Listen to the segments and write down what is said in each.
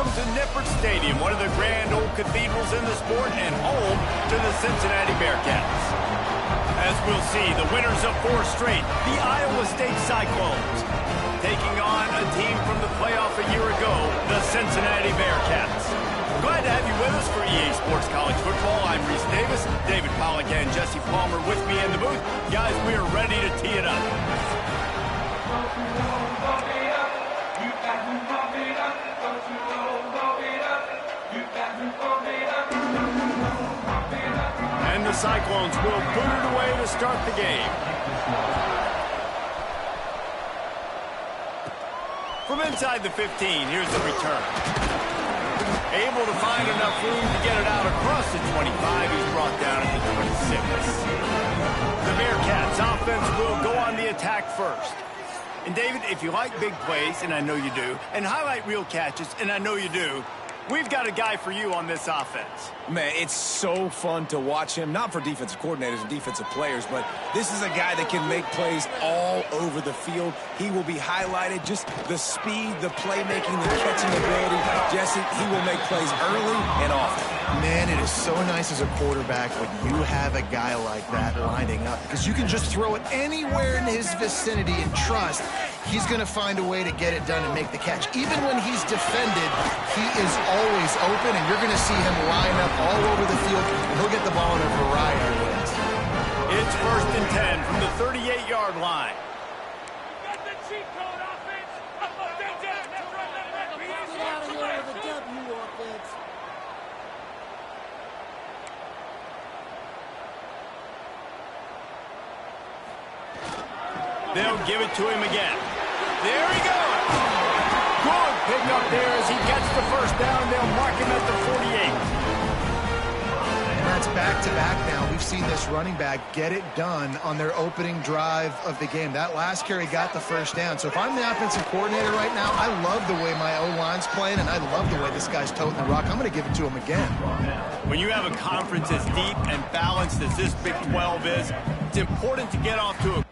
Welcome to Nippert Stadium, one of the grand old cathedrals in the sport and home to the Cincinnati Bearcats. As we'll see, the winners of 4 straight, the Iowa State Cyclones, taking on a team from the playoff a year ago, the Cincinnati Bearcats. Glad to have you with us for EA Sports College Football. I'm Reese Davis, David Pollack and Jesse Palmer with me in the booth. Guys, we are ready to tee it up. And the Cyclones will boot it away to start the game. From inside the 15, here's the return. Able to find enough room to get it out across the 25. He's brought down at the 26. The Bearcats offense will go on the attack first. And David, if you like big plays, and I know you do, and highlight real catches, and I know you do, we've got a guy for you on this offense. Man, it's so fun to watch him, not for defensive coordinators and defensive players, but this is a guy that can make plays all over the field. He will be highlighted, just the speed, the playmaking, the catching ability. Jesse, he will make plays early and often. Man, it is so nice as a quarterback when you have a guy like that lining up, because you can just throw it anywhere in his vicinity and trust he's going to find a way to get it done and make the catch. Even when he's defended, he is always open, and you're going to see him line up all over the field, and he'll get the ball in a variety of ways. It's 1st and 10 from the 38-yard line. They'll give it to him again. There he goes. Good pick up there as he gets the first down. They'll mark him at the 48. And that's back-to-back now. We've seen this running back get it done on their opening drive of the game. That last carry got the first down. So if I'm the offensive coordinator right now, I love the way my O-line's playing, and I love the way this guy's toting the rock. I'm going to give it to him again. When you have a conference as deep and balanced as this Big 12 is, it's important to get off to a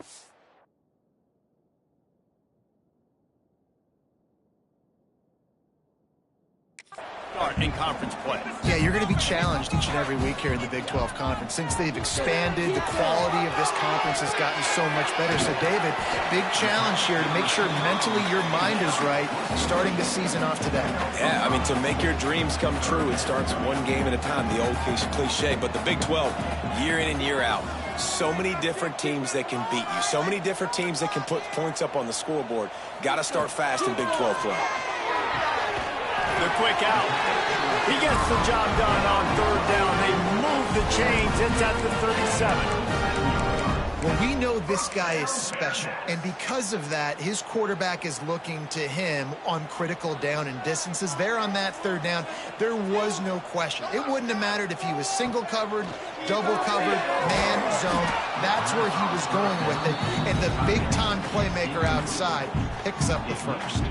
in conference play. Yeah, you're going to be challenged each and every week here in the Big 12 Conference. Since they've expanded, the quality of this conference has gotten so much better. So, David, big challenge here to make sure mentally your mind is right starting the season off today. Yeah, I mean, to make your dreams come true, it starts one game at a time, the old cliche. But the Big 12, year in and year out, so many different teams that can beat you, so many different teams that can put points up on the scoreboard. Got to start fast in Big 12 play. The quick out. He gets the job done on 3rd down. They move the chains. It's at the 37. Well, we know this guy is special, and because of that, his quarterback is looking to him on critical down and distances. There on that 3rd down, there was no question. It wouldn't have mattered if he was single covered, double covered, man zone. That's where he was going with it, and the big-time playmaker outside picks up the first.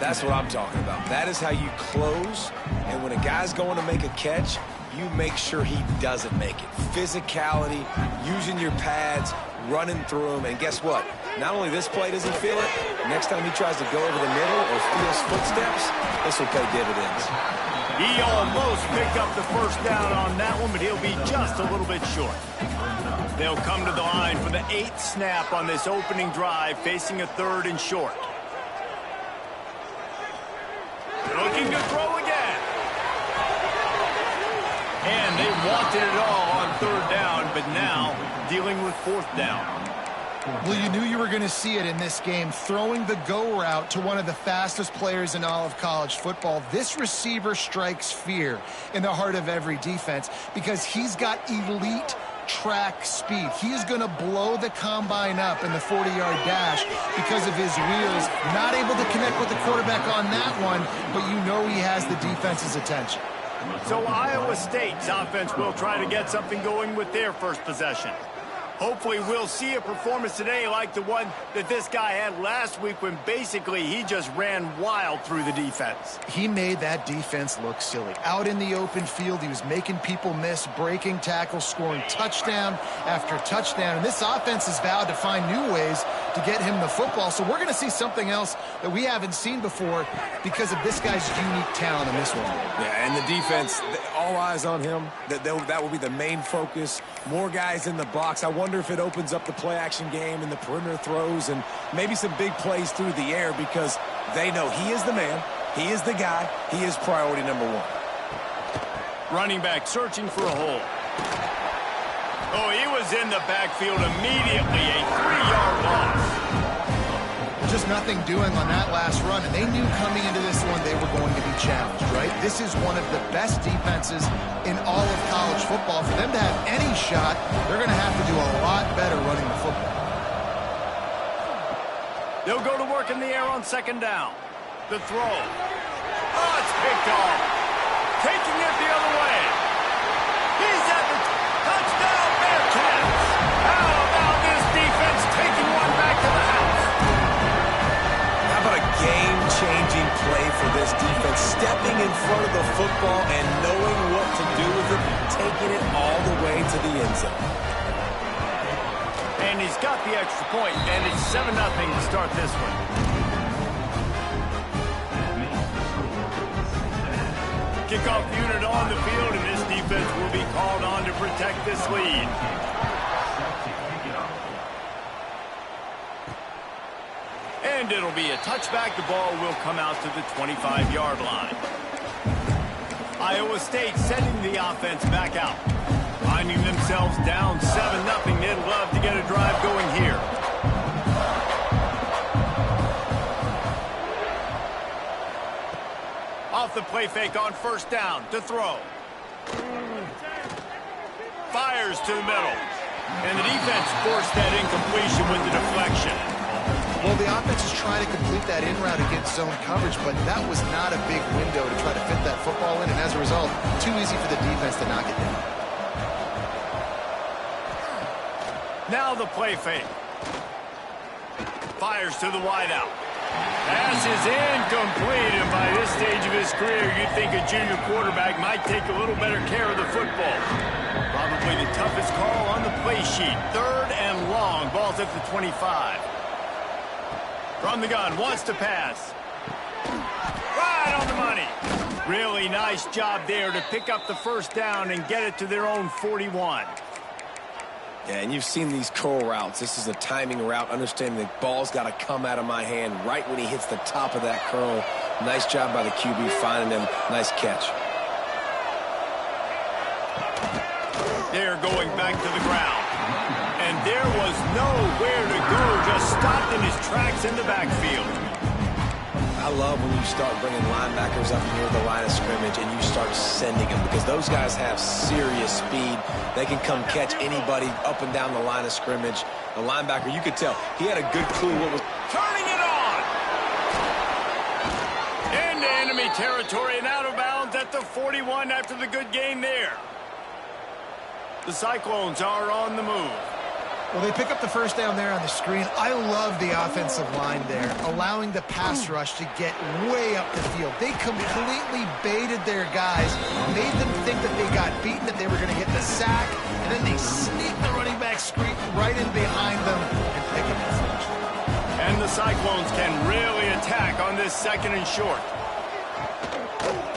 That's what I'm talking about. That is how you close, and when a guy's going to make a catch, you make sure he doesn't make it. Physicality, using your pads, running through him, and guess what? Not only this play does he feel it, next time he tries to go over the middle or feels footsteps, this will pay dividends. He almost picked up the first down on that one, but he'll be just a little bit short. They'll come to the line for the 8th snap on this opening drive, facing a 3rd and short. Looking to throw again. And they wanted it all on 3rd down, but now dealing with 4th down. Well, you knew you were going to see it in this game, throwing the go route to one of the fastest players in all of college football. This receiver strikes fear in the heart of every defense because he's got elite track speed. He is going to blow the combine up in the 40-yard dash because of his wheels. Not able to connect with the quarterback on that one, but you know he has the defense's attention. So Iowa State's offense will try to get something going with their first possession. Hopefully we'll see a performance today like the one that this guy had last week when basically he just ran wild through the defense. He made that defense look silly. Out in the open field, he was making people miss, breaking tackles, scoring touchdown after touchdown. And this offense has vowed to find new ways to get him the football. So we're going to see something else that we haven't seen before because of this guy's unique talent in this one. Yeah, and the defense, all eyes on him. That will be the main focus. More guys in the box. I wonder if it opens up the play-action game and the perimeter throws and maybe some big plays through the air because they know he is the man, he is the guy, he is priority number one. Running back searching for a hole. Oh, he was in the backfield immediately, a 3-yard loss. Just nothing doing on that last run, and they knew coming into this one they were going to be challenged, right? This is one of the best defenses in all of college football. For them to have any shot, they're going to have to do a lot better running the football. They'll go to work in the air on second down. The throw. Oh, it's picked off. Taking it the other way. He's at the touchdown, Bearcats. How about this defense taking one back to the house? How about a game-changing play for this defense? Stepping in front of the football and knowing what to do with it, taking it all the way to the end zone. And he's got the extra point, and it's 7-0 to start this one. Kickoff unit on the field, and this defense will be called on to protect this lead. And it'll be a touchback. The ball will come out to the 25-yard line. Iowa State sending the offense back out. Finding themselves down 7-0. They'd love to get a drive going here. Off the play fake on first down to throw. Fires to the middle. And the defense forced that incompletion with the deflection. Well, the offense is trying to complete that in route against zone coverage, but that was not a big window to try to fit that football in, and as a result, too easy for the defense to knock it down. Now the play fake. Fires to the wideout. Pass is incomplete, and by this stage of his career, you'd think a junior quarterback might take a little better care of the football. Probably the toughest call on the play sheet. 3rd and long. Ball's at the 25. From the gun, wants to pass. Right on the money. Really nice job there to pick up the first down and get it to their own 41. Yeah, and you've seen these curl routes. This is a timing route, understanding the ball's got to come out of my hand right when he hits the top of that curl. Nice job by the QB finding him. Nice catch. They're going back to the ground. And there was nowhere to go, just stopped in his tracks in the backfield. I love when you start bringing linebackers up near the line of scrimmage and you start sending them because those guys have serious speed. They can come catch anybody up and down the line of scrimmage. The linebacker, you could tell, he had a good clue what was... Turning it on! Into enemy territory and out of bounds at the 41 after the good game there. The Cyclones are on the move. Well, they pick up the first down there on the screen. I love the offensive line there, allowing the pass rush to get way up the field. They completely baited their guys, made them think that they got beaten, that they were going to get the sack, and then they sneak the running back screen right in behind them and pick up the first. And the Cyclones can really attack on this 2nd and short.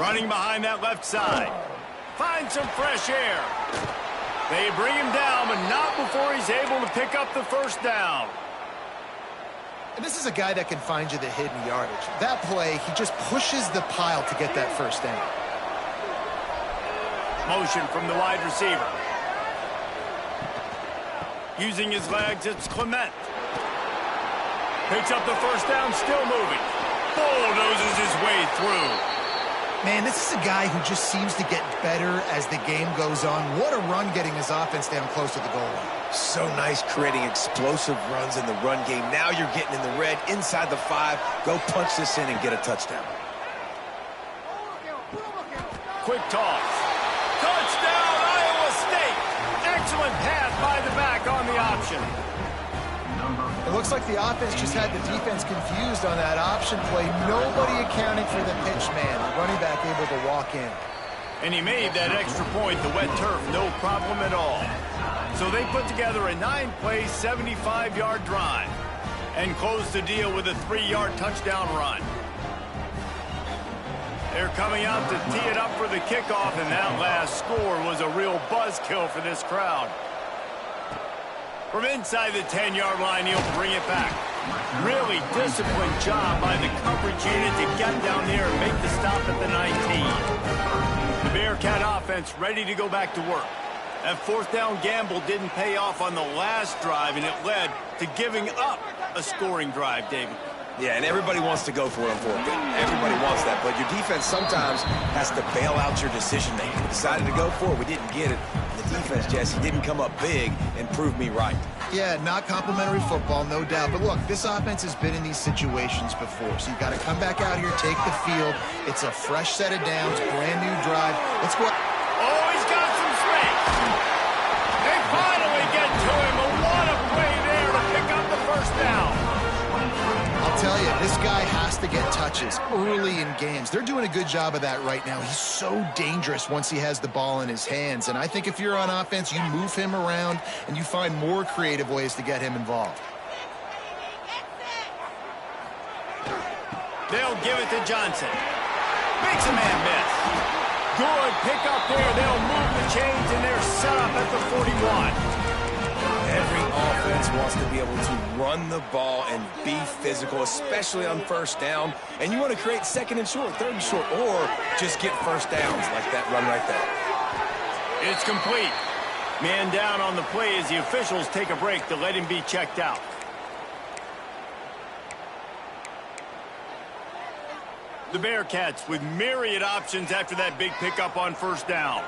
Running behind that left side. Find some fresh air. They bring him down, but not before he's able to pick up the first down. And this is a guy that can find you the hidden yardage. That play, he just pushes the pile to get that first down. Motion from the wide receiver. Using his legs, it's Clement. Picks up the first down, still moving. Bulldozes his way through. Man, this is a guy who just seems to get better as the game goes on. What a run getting his offense down close to the goal line. So nice creating explosive runs in the run game. Now you're getting in the red, inside the 5. Go punch this in and get a touchdown. Quick toss. Touchdown, Iowa State. Excellent pass by the back on the offense. It looks like the offense just had the defense confused on that option play. Nobody accounting for the pitch man. The running back able to walk in. And he made that extra point, the wet turf, no problem at all. So they put together a 9-play, 75-yard drive and closed the deal with a 3-yard touchdown run. They're coming out to tee it up for the kickoff, and that last score was a real buzzkill for this crowd. From inside the 10-yard line, he'll bring it back. Really disciplined job by the coverage unit to get down there and make the stop at the 19. The Bearcat offense ready to go back to work. That fourth down gamble didn't pay off on the last drive, and it led to giving up a scoring drive, David. Yeah, and everybody wants to go for it on fourth down. Everybody wants that, but your defense sometimes has to bail out your decision-making. We decided to go for it. We didn't get it. The defense, Jesse, didn't come up big and prove me right. Yeah, not complimentary football, no doubt. But look, this offense has been in these situations before, so you've got to come back out here, take the field. It's a fresh set of downs, brand new drive. Let's go. Oh, he's got some space. They finally get to him. A lot of play there to pick up the first down. I'll tell you, this guy has to get touches early in games. They're doing a good job of that right now. He's so dangerous once he has the ball in his hands. And I think if you're on offense, you move him around and you find more creative ways to get him involved. They'll give it to Johnson. Makes a man miss. Good pick up there. They'll move the chains, and they're set up at the 41. Every offense wants to be able to run the ball and be physical, especially on first down. And you want to create second and short, third and short, or just get first downs like that run right there. It's complete. Man down on the play as the officials take a break to let him be checked out. The Bearcats with myriad options after that big pickup on first down.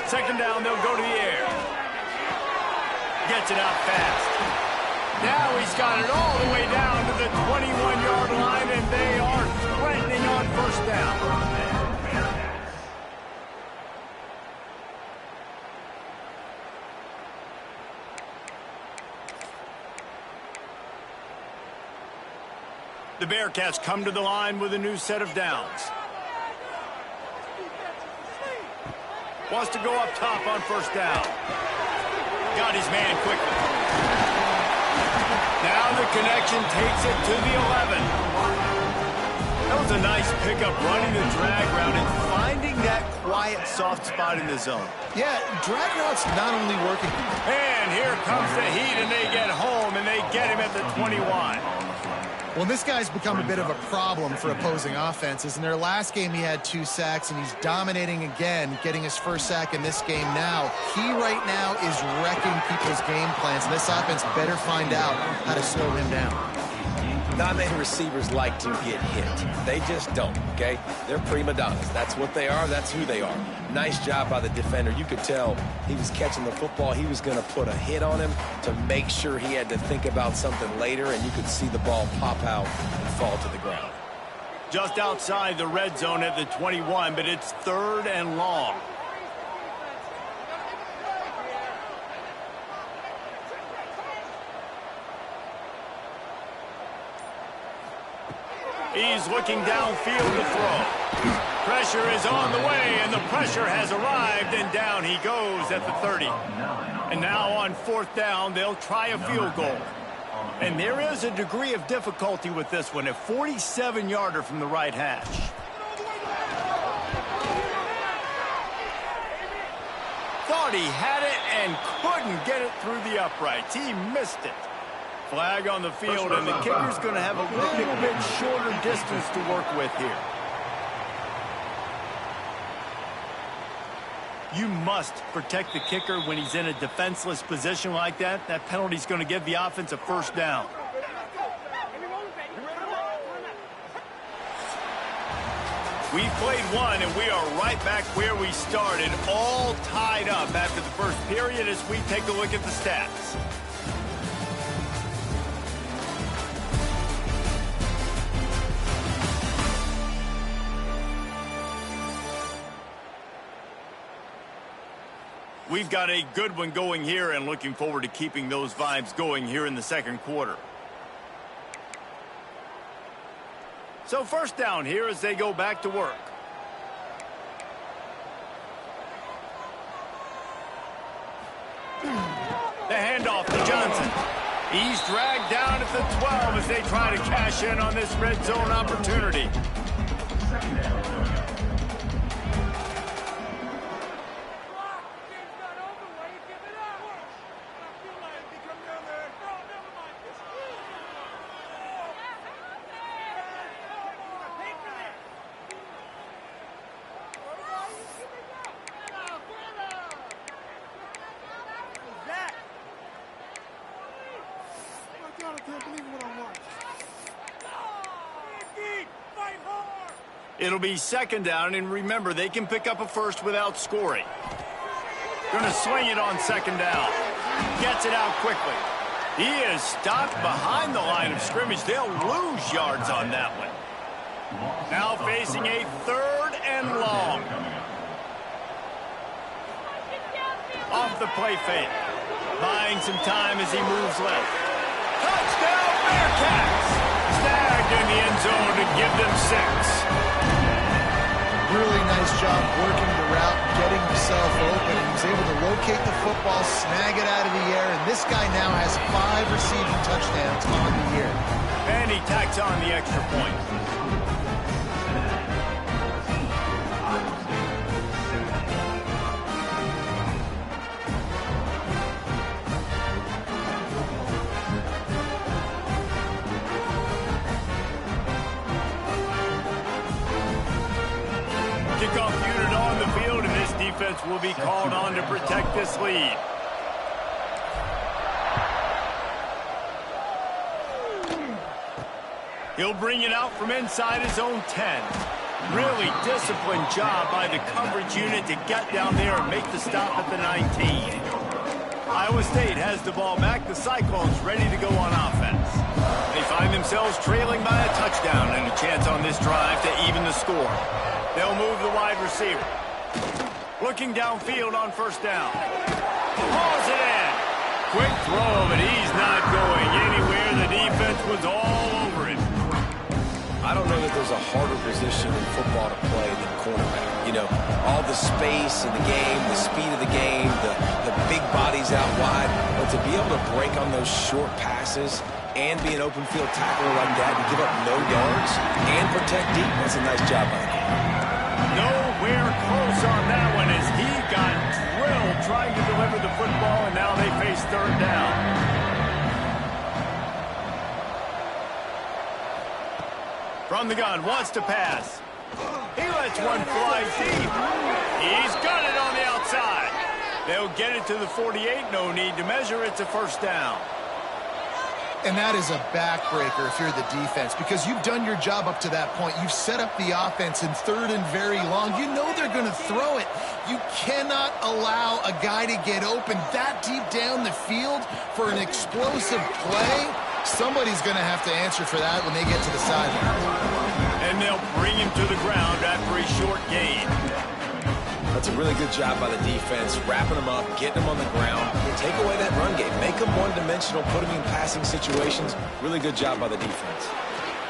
Second down, they'll go to the air. Gets it out fast. Now he's got it all the way down to the 21-yard line, and they are threatening on first down. The Bearcats come to the line with a new set of downs. Wants to go up top on first down. Got his man quickly. Now the connection takes it to the 11. That was a nice pickup, running the drag route and finding that quiet, soft spot in the zone. Yeah, drag route's not only working. And here comes the heat, and they get home, and they get him at the 21. Well, this guy's become a bit of a problem for opposing offenses. In their last game, he had 2 sacks, and he's dominating again, getting his first sack in this game now. He right now is wrecking people's game plans, and this offense better find out how to slow him down. Non-name receivers like to get hit. They just don't, okay? They're prima donnas. That's what they are. That's who they are. Nice job by the defender. You could tell he was catching the football. He was going to put a hit on him to make sure he had to think about something later, and you could see the ball pop out and fall to the ground. Just outside the red zone at the 21, but it's 3rd and long. He's looking downfield to throw. Pressure is on the way, and the pressure has arrived, and down he goes at the 30. And now on 4th down, they'll try a field goal. And there is a degree of difficulty with this one, a 47-yarder from the right hash. Thought he had it and couldn't get it through the uprights. He missed it. Flag on the field, and the kicker's going to have a little bit shorter distance to work with here. You must protect the kicker when he's in a defenseless position like that. That penalty's going to give the offense a first down. We've played one, and we are right back where we started, all tied up after the first period as we take a look at the stats. We've got a good one going here and looking forward to keeping those vibes going here in the second quarter. So first down here as they go back to work. The handoff to Johnson. He's dragged down at the 12 as they try to cash in on this red zone opportunity. It'll be second down, and remember, they can pick up a first without scoring. Going to swing it on second down. Gets it out quickly. He is stopped behind the line of scrimmage. They'll lose yards on that one. Now facing a third and long. Off the play fake. Buying some time as he moves left. Touchdown, Bearcats! Snagged in the end zone to give them 6. Really nice job working the route, getting himself open, and he's able to locate the football, snag it out of the air, and this guy now has 5 receiving touchdowns on the year. And he tacks on the extra point. Kickoff unit on the field, and this defense will be called on to protect this lead. He'll bring it out from inside his own 10. Really disciplined job by the coverage unit to get down there and make the stop at the 19. Iowa State has the ball back. The Cyclones ready to go on offense. They find themselves trailing by a touchdown and a chance on this drive to even the score. They'll move the wide receiver. Looking downfield on first down. Hauls it in. Quick throw, but he's not going anywhere. The defense was all over him. I don't know that there's a harder position in football to play than cornerback. You know, all the space in the game, the speed of the game, the big bodies out wide. But to be able to break on those short passes and be an open field tackler like that and give up no yards and protect deep, that's a nice job by the corner. Nowhere close on that one as he got drilled trying to deliver the football, and now they face third down. From the gun, wants to pass. He lets one fly deep. He's got it on the outside. They'll get it to the 48. No need to measure. It's a first down. And that is a backbreaker if you're the defense, because you've done your job up to that point. You've set up the offense in third and very long. You know they're going to throw it. You cannot allow a guy to get open that deep down the field for an explosive play. Somebody's going to have to answer for that when they get to the sideline. And they'll bring him to the ground after a short gain. That's a really good job by the defense, wrapping them up, getting them on the ground. Take away that run game. Make them one-dimensional, put them in passing situations. Really good job by the defense.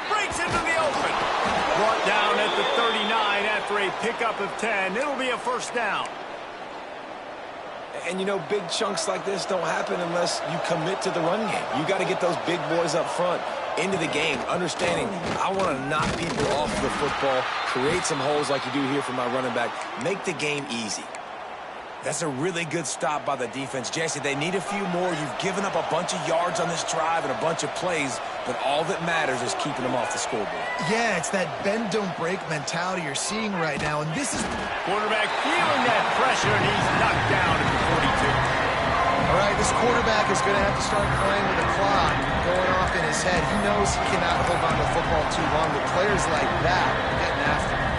Breaks into the open. Brought down at the 39 after a pickup of 10. It'll be a first down. And, you know, big chunks like this don't happen unless you commit to the run game. You got to get those big boys up front into the game, understanding I want to knock people off the football, create some holes like you do here for my running back, make the game easy. That's a really good stop by the defense. Jesse, they need a few more. You've given up a bunch of yards on this drive and a bunch of plays, but all that matters is keeping them off the scoreboard. Yeah, it's that bend, don't break mentality you're seeing right now, and this is... Quarterback feeling that pressure, and he's knocked down at the 42. All right, this quarterback is going to have to start playing with the clock going off in his head. He knows he cannot hold on to the football too long, but players like that are getting after him.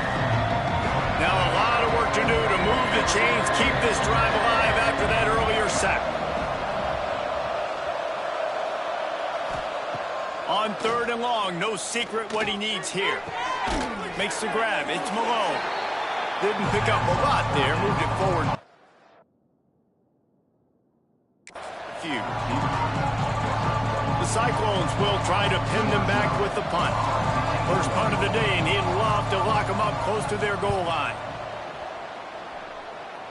Now a lot of work to do to move the chains, keep this drive alive after that earlier sack. On third and long, no secret what he needs here. Makes the grab. It's Malone. Didn't pick up a lot there, moved it forward. few. The Cyclones will try to pin them back with the punt. First punt of the day, and he'd love to lock them up close to their goal line.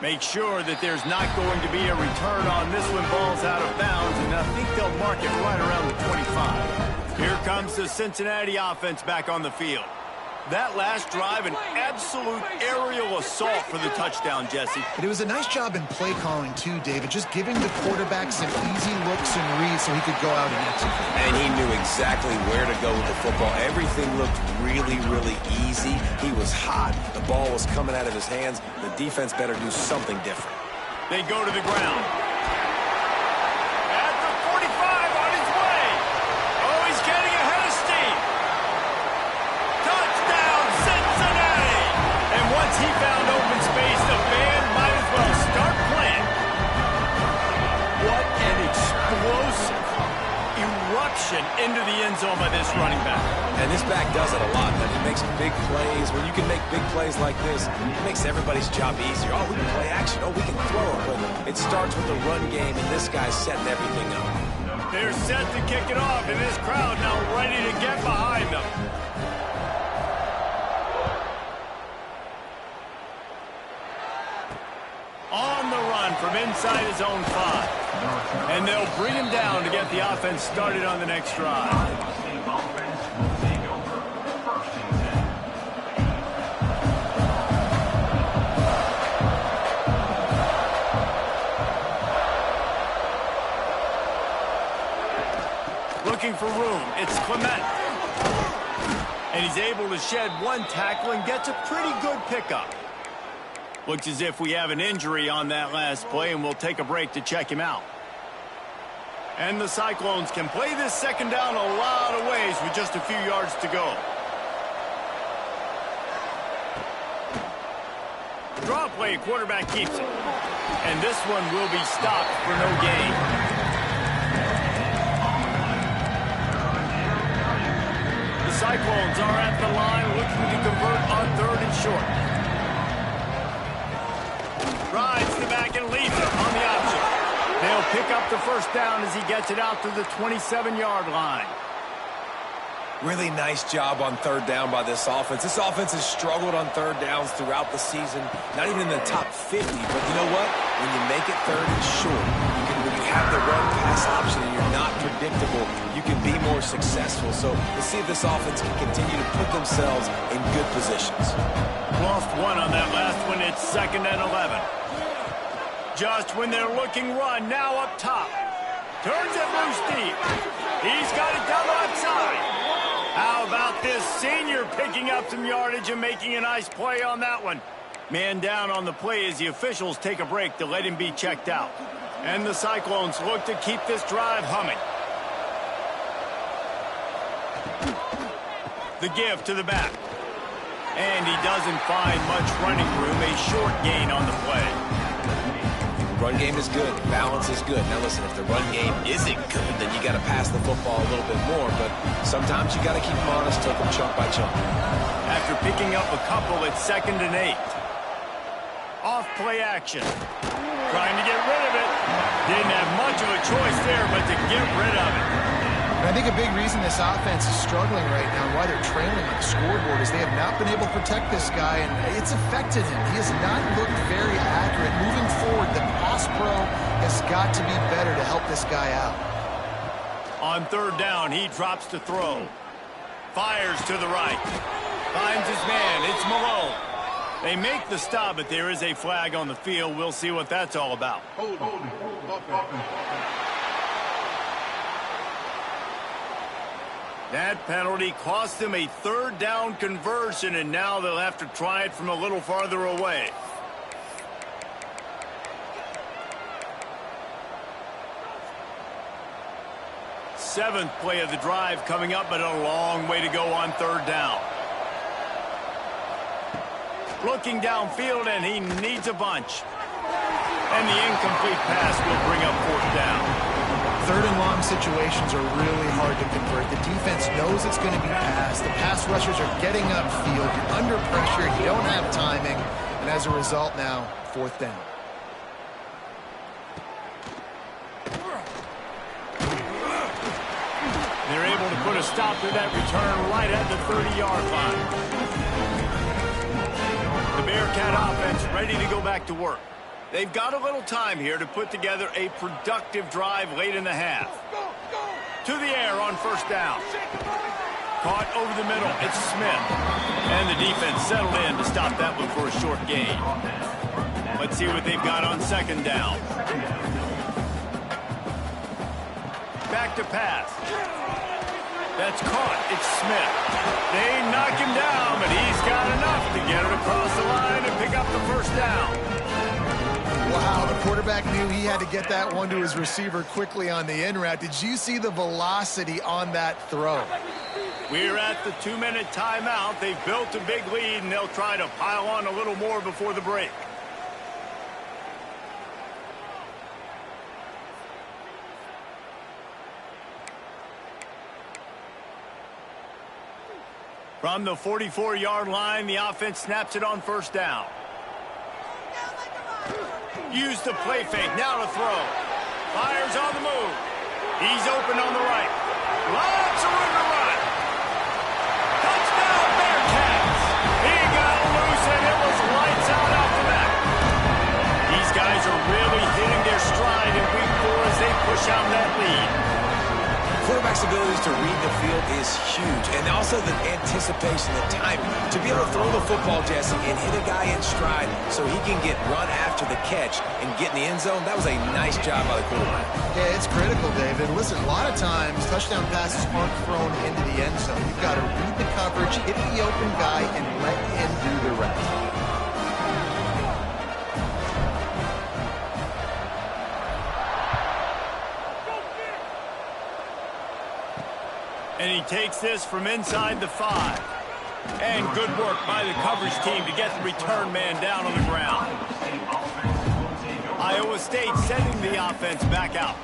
Make sure that there's not going to be a return on this when ball's out of bounds, and I think they'll mark it right around the 25. Here comes the Cincinnati offense back on the field. That last drive, an absolute aerial assault for the touchdown, Jesse. But it was a nice job in play calling, too, David, just giving the quarterback some easy looks and reads so he could go out and execute. And he knew exactly where to go with the football. Everything looked really, really easy. He was hot. The ball was coming out of his hands. The defense better do something different. They go to the ground. At the 45 on his way. Oh, he's getting ahead of steam. Touchdown, Cincinnati! And once he found open space, the band might as well start playing. What an explosive eruption into the end zone by this running back. And this back does it a lot, man. He makes big plays. When you can make big plays like this, it makes everybody's job easier. Oh, we can play action. Oh, we can throw it. But it starts with the run game, and this guy's setting everything up. They're set to kick it off, and this crowd now ready to get behind them. On the run from inside his own 5. And they'll bring him down to get the offense started on the next drive. Looking for room, it's Clement. And he's able to shed one tackle and gets a pretty good pickup. Looks as if we have an injury on that last play, and we'll take a break to check him out. And the Cyclones can play this second down a lot of ways with just a few yards to go. Draw play, quarterback keeps it. And this one will be stopped for no gain. The Cyclones are at the line looking to convert on 3rd and short. Rides the back and leaves it on the option. They'll pick up the first down as he gets it out to the 27-yard line. Really nice job on 3rd down by this offense. This offense has struggled on 3rd downs throughout the season. Not even in the top 50, but you know what? When you make it 3rd and short, when you have the run-pass option and you're not predictable, you can be more successful. So let's see if this offense can continue to put themselves in good positions. Lost one on that last one. It's 2nd and 11. Just when they're looking run, now up top. Turns it loose deep. He's got it down the left side. How about this senior picking up some yardage and making a nice play on that one? Man down on the play as the officials take a break to let him be checked out. And the Cyclones look to keep this drive humming. The give to the back. And he doesn't find much running room. A short gain on the play. Run game is good. Balance is good. Now listen, if the run game isn't good, then you got to pass the football a little bit more. But sometimes you got to keep them honest, take them chunk by chunk. After picking up a couple, it's 2nd and 8. Off play action. Trying to get rid of it. Didn't have much of a choice there, but to get rid of it. And I think a big reason this offense is struggling right now and why they're trailing on the scoreboard is they have not been able to protect this guy, and it's affected him. He has not looked very accurate. Moving forward, the pass pro has got to be better to help this guy out. On 3rd down, he drops to throw. Fires to the right. Finds his man. It's Malone. They make the stop, but there is a flag on the field. We'll see what that's all about. That penalty cost them a 3rd down conversion, and now they'll have to try it from a little farther away. Seventh play of the drive coming up, but a long way to go on 3rd down. Looking downfield, and he needs a bunch. And the incomplete pass will bring up 4th down. 3rd and long situations are really hard to convert. The defense knows it's going to be passed. The pass rushers are getting upfield. You're under pressure. You don't have timing. And as a result now, 4th down. put a stop to that return right at the 30-yard line. The Bearcat offense ready to go back to work. They've got a little time here to put together a productive drive late in the half. To the air on first down. Caught over the middle. It's Smith. And the defense settled in to stop that one for a short gain. Let's see what they've got on second down. Back to pass. That's caught. It's Smith. They knock him down, but he's got enough to get it across the line and pick up the first down. Wow, the quarterback knew he had to get that one to his receiver quickly on the in route. Did you see the velocity on that throw? We're at the 2-minute timeout. They've built a big lead, and they'll try to pile on a little more before the break. From the 44-yard line, the offense snaps it on first down. Use the play fake, now to throw. Fires on the move. He's open on the right. Lots of room to run. Touchdown, Bearcats. He got loose, and it was lights out after that. These guys are really hitting their stride in week 4 as they push out that lead. Quarterback's abilities to read the field is huge, and also the anticipation, the timing. To be able to throw the football, Jesse, and hit a guy in stride so he can get run after the catch and get in the end zone, that was a nice job by the quarterback. Yeah, it's critical, David. Listen, a lot of times touchdown passes aren't thrown into the end zone. You've got to read the coverage, hit the open guy, and let him do the rest. And he takes this from inside the 5. And good work by the coverage team to get the return man down on the ground. Iowa State sending the offense back out.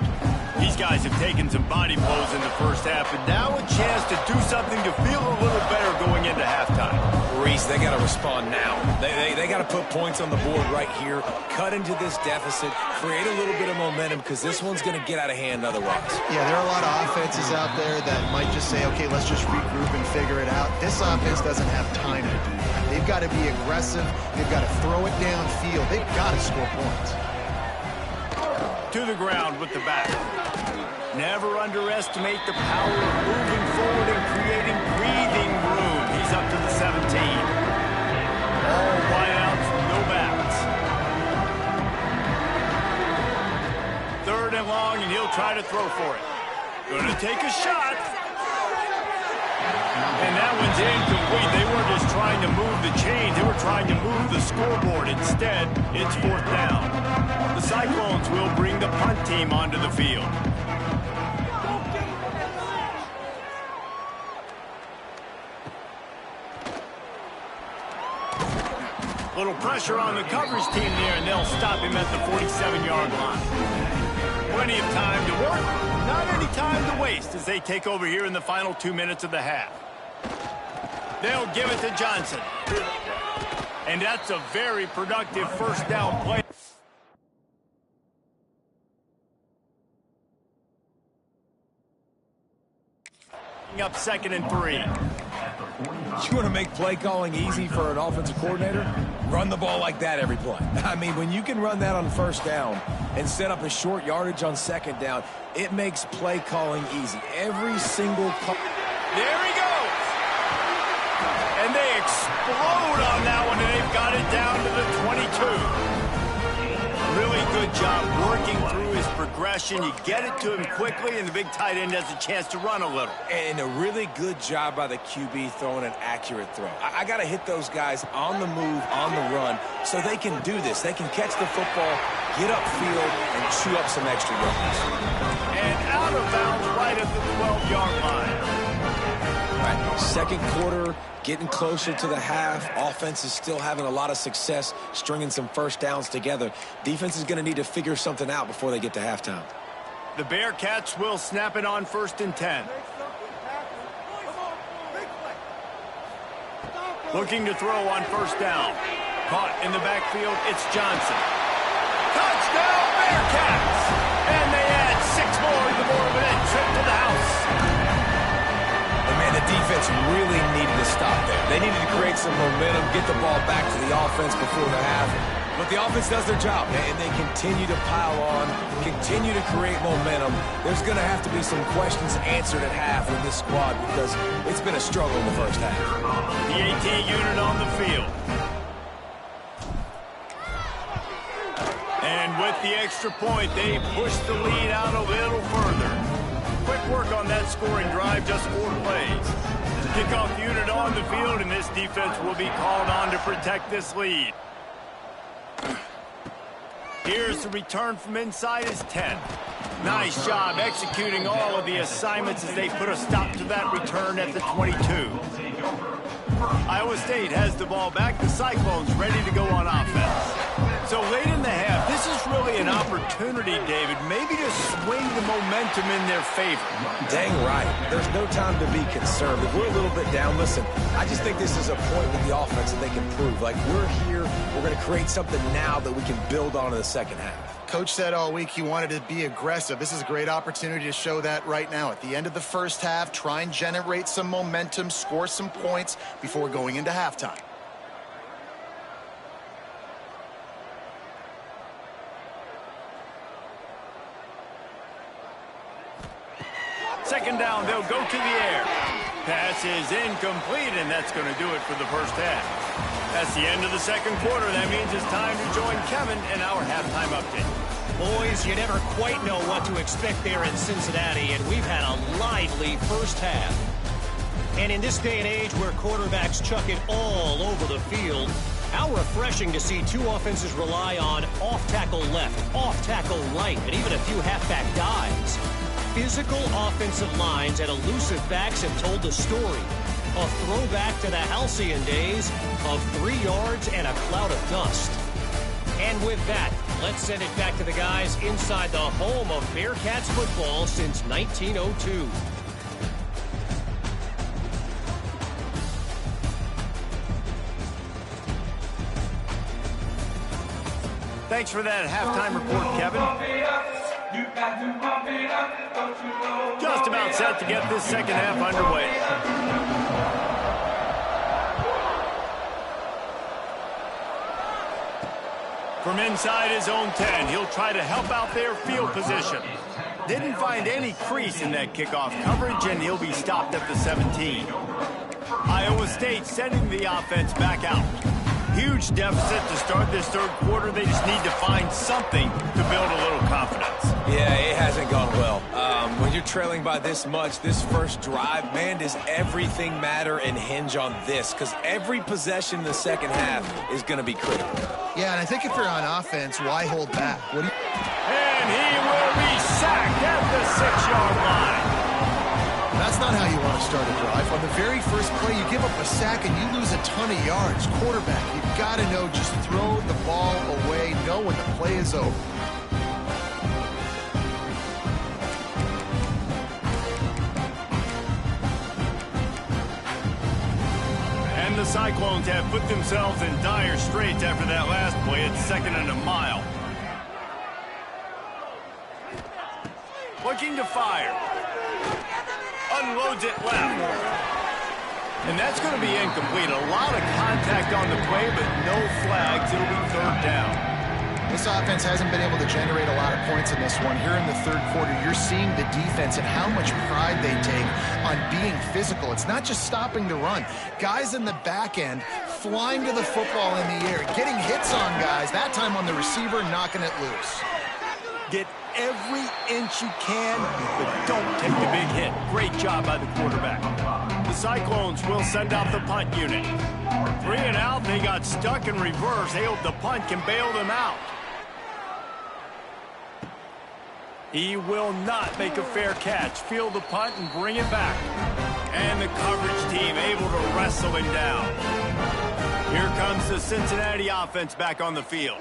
These guys have taken some body blows in the first half, and now a chance to do something to feel a little better going into halftime. Reese, they got to respond now. They got to put points on the board right here, cut into this deficit, create a little bit of momentum, because this one's going to get out of hand otherwise. Yeah, there are a lot of offenses out there that might just say, okay, let's just regroup and figure it out. This offense doesn't have time to do that. They've got to be aggressive. They've got to throw it downfield. They've got to score points. To the ground with the back. Never underestimate the power of moving forward and creating breathing room. He's up to the 17. All wideouts, no backs. 3rd and long, and he'll try to throw for it. Gonna take a shot. And that one's incomplete. They weren't just trying to move the chains. They were trying to move the scoreboard. Instead, it's 4th down. The Cyclones will bring the punt team onto the field. Little pressure on the coverage team there, and they'll stop him at the 47-yard line. Plenty of time to work, not any time to waste as they take over here in the final 2 minutes of the half. They'll give it to Johnson. And that's a very productive first down play. Up 2nd and 3. You want to make play calling easy for an offensive coordinator? Run the ball like that every play. I mean, when you can run that on first down and set up a short yardage on second down, it makes play calling easy. Every single call. There he goes. And they explode on that one, and they've got it down to the 22. Really good job working through his progression. You get it to him quickly, and the big tight end has a chance to run a little. And a really good job by the QB throwing an accurate throw. I got to hit those guys on the move, on the run, so they can do this. They can catch the football, get upfield, and chew up some extra yards. And out of bounds right at the 12-yard line. All right, second quarter, getting closer to the half. Offense is still having a lot of success stringing some first downs together. Defense is going to need to figure something out before they get to halftime. The Bearcats will snap it on 1st and 10. Looking to throw on first down. Caught in the backfield, it's Johnson. Touchdown, Bearcats! And they add 6 more to the board with that trip to the house. some momentum, get the ball back to the offense before the half. But the offense does their job, and they continue to pile on, continue to create momentum. There's going to have to be some questions answered at half with this squad because it's been a struggle in the first half. The 18 unit on the field. And with the extra point, they push the lead out a little further. Quick work on that scoring drive, just 4 plays. Kickoff unit on the field, and this defense will be called on to protect this lead. Here's the return from inside his 10. Nice job executing all of the assignments as they put a stop to that return at the 22. Iowa State has the ball back. The Cyclones ready to go on offense. So late in the half, this is really an opportunity, David, maybe to swing the momentum in their favor. Dang right. There's no time to be concerned. If we're a little bit down, listen, I just think this is a point with the offense that they can prove. Like, we're here, we're going to create something now that we can build on in the second half. Coach said all week he wanted to be aggressive. This is a great opportunity to show that right now. At the end of the first half, try and generate some momentum, score some points before going into halftime. Second down, they'll go to the air. Pass is incomplete, and that's going to do it for the first half. That's the end of the second quarter. That means it's time to join Kevin in our halftime update. Boys, you never quite know what to expect there in Cincinnati, and we've had a lively first half. And in this day and age where quarterbacks chuck it all over the field, how refreshing to see 2 offenses rely on off-tackle left, off-tackle right, and even a few halfback dives. Physical offensive lines and elusive backs have told the story. A throwback to the halcyon days of 3 yards and a cloud of dust. And with that, let's send it back to the guys inside the home of Bearcats football since 1902. Thanks for that halftime report, Kevin. Just about set to get this second half underway. From inside his own 10, he'll try to help out their field position. Didn't find any crease in that kickoff coverage, and he'll be stopped at the 17. Iowa State sending the offense back out. Huge deficit to start this third quarter. They just need to find something to build a little confidence. Yeah, it hasn't gone well. When you're trailing by this much, this first drive, man, does everything matter and hinge on this? Because every possession in the second half is going to be critical. Yeah, and I think if you're on offense, why hold back? And he will be sacked at the 6-yard line. That's not how you want to start a drive. On the very first play, you give up a sack and you lose a ton of yards. Quarterback, you've got to know, just throw the ball away, know when the play is over. And the Cyclones have put themselves in dire straits after that last play. It's 2nd and a mile. Looking to fire. Unloads it left. And that's going to be incomplete. A lot of contact on the play, but no flags. It'll be 3rd down. This offense hasn't been able to generate a lot of points in this one. Here in the third quarter, you're seeing the defense and how much pride they take on being physical. It's not just stopping the run. Guys in the back end flying to the football in the air, getting hits on guys, that time on the receiver, knocking it loose. Get every inch you can, but don't take the big hit. Great job by the quarterback. The Cyclones will send out the punt unit. 3 and out, they got stuck in reverse. They hope the punt can bail them out. He will not make a fair catch. Field the punt and bring it back. And the coverage team able to wrestle him down. Here comes the Cincinnati offense back on the field.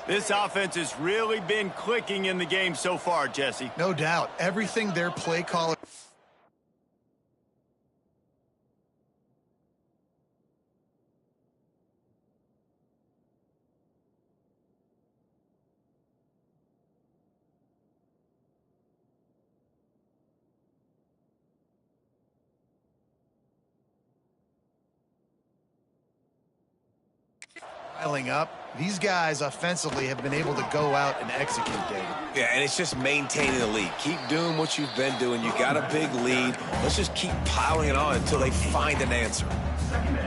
This offense has really been clicking in the game so far, Jesse. No doubt. Everything their play caller Piling up. These guys offensively have been able to go out and execute, David. Yeah, and it's just maintaining the lead. Keep doing what you've been doing. You got a big lead. Let's just keep piling it on until they find an answer.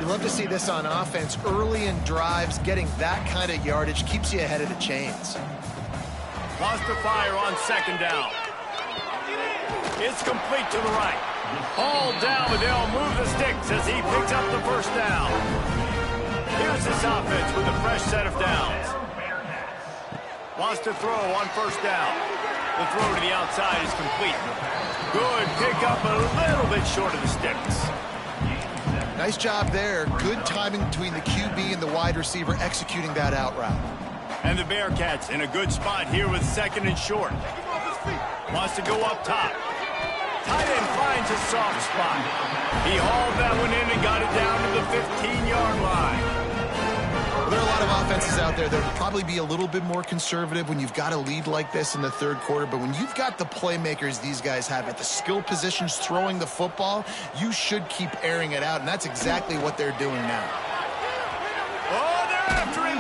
You love to see this on offense. Early in drives, getting that kind of yardage keeps you ahead of the chains. Wants to fire on second down. It's complete to the right. All down, but they'll move the sticks as he picks up the first down. Here's this offense with a fresh set of downs. Wants to throw on first down. The throw to the outside is complete. Good pickup, a little bit short of the sticks. Nice job there. Good timing between the QB and the wide receiver executing that out route. And the Bearcats in a good spot here with second and short. Wants to go up top. Tight end finds a soft spot. He hauled that one in and got it down to the 15-yard line. Well, there are a lot of offenses out there that would probably be a little bit more conservative when you've got a lead like this in the third quarter. But when you've got the playmakers these guys have at the skill positions throwing the football, you should keep airing it out. And that's exactly what they're doing now. Oh, they're after him.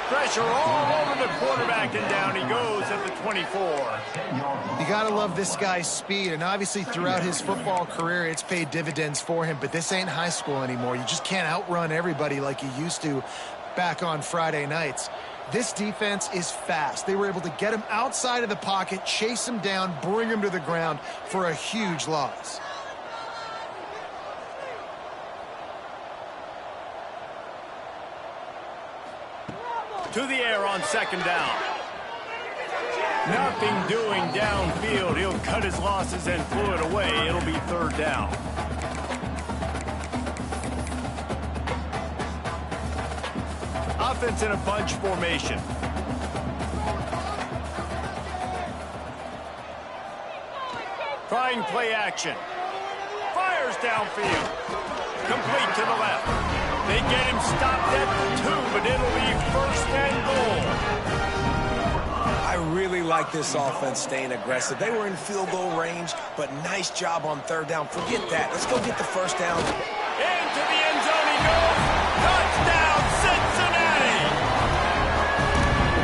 Pressure all over the quarterback, and down he goes at the 24. You got to love this guy's speed, and obviously throughout his football career, it's paid dividends for him, but this ain't high school anymore. You just can't outrun everybody like you used to back on Friday nights. This defense is fast. They were able to get him outside of the pocket, chase him down, bring him to the ground for a huge loss. To the air on second down. Nothing doing downfield. He'll cut his losses and throw it away. It'll be third down. Offense in a bunch formation. Trying play action. Fires downfield. Complete to the left. They get him stopped at the 2, but it'll be first and goal. I really like this offense staying aggressive. They were in field goal range, but nice job on third down. Forget that. Let's go get the first down. Into the end zone he goes. Touchdown, Cincinnati!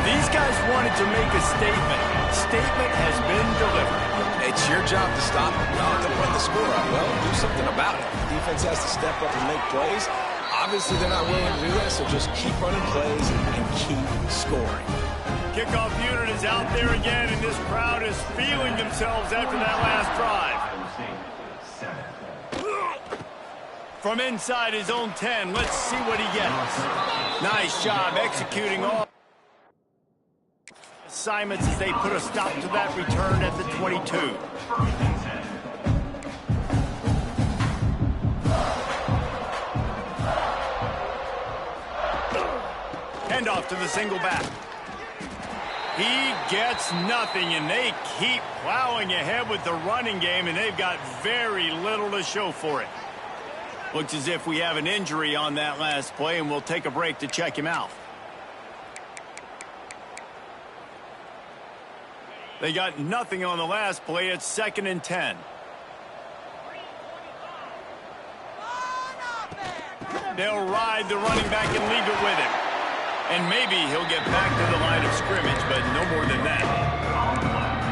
These guys wanted to make a statement. Statement has been delivered. It's your job to stop them, not to put the score up. Well, do something about it. The defense has to step up and make plays. Obviously, they're not willing to do that, so just keep running plays and keep scoring. Kickoff unit is out there again, and this crowd is feeling themselves after that last drive. From inside his own 10, let's see what he gets. Nice job executing all assignments as they put a stop to that return at the 22. Handoff to the single back. He gets nothing, and they keep plowing ahead with the running game, and they've got very little to show for it. Looks as if we have an injury on that last play, and we'll take a break to check him out. They got nothing on the last play. It's 2nd and 10. They'll ride the running back and leave it with him. And maybe he'll get back to the line of scrimmage, but no more than that.